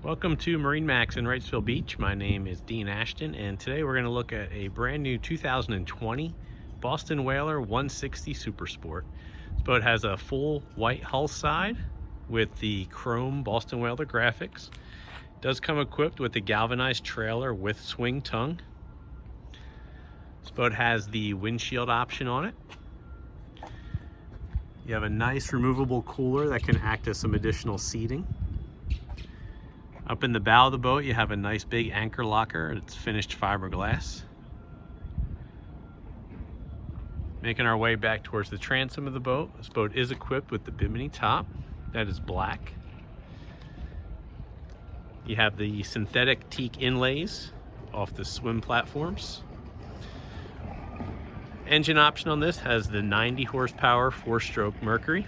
Welcome to MarineMax in Wrightsville Beach. My name is Dean Ashton, and today we're going to look at a brand new 2020 Boston Whaler 160 Super Sport. This boat has a full white hull side with the chrome Boston Whaler graphics. It does come equipped with a galvanized trailer with swing tongue. This boat has the windshield option on it. You have a nice removable cooler that can act as some additional seating. Up in the bow of the boat, you have a nice big anchor locker. It's finished fiberglass. Making our way back towards the transom of the boat. This boat is equipped with the bimini top that is black. You have the synthetic teak inlays off the swim platforms. Engine option on this has the 90 horsepower 4-stroke Mercury.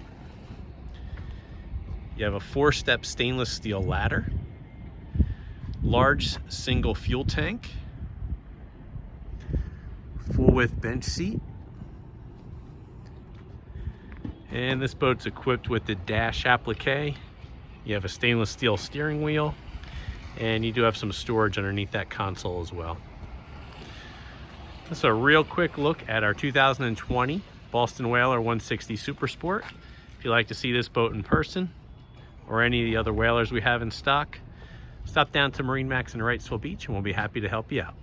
You have a 4-step stainless steel ladder. Large single fuel tank, full width bench seat, and this boat's equipped with the dash applique. You have a stainless steel steering wheel, and you do have some storage underneath that console as well. That's a real quick look at our 2020 Boston Whaler 160 Super Sport. If you'd like to see this boat in person or any of the other Whalers we have in stock, stop down to MarineMax in Wrightsville Beach and we'll be happy to help you out.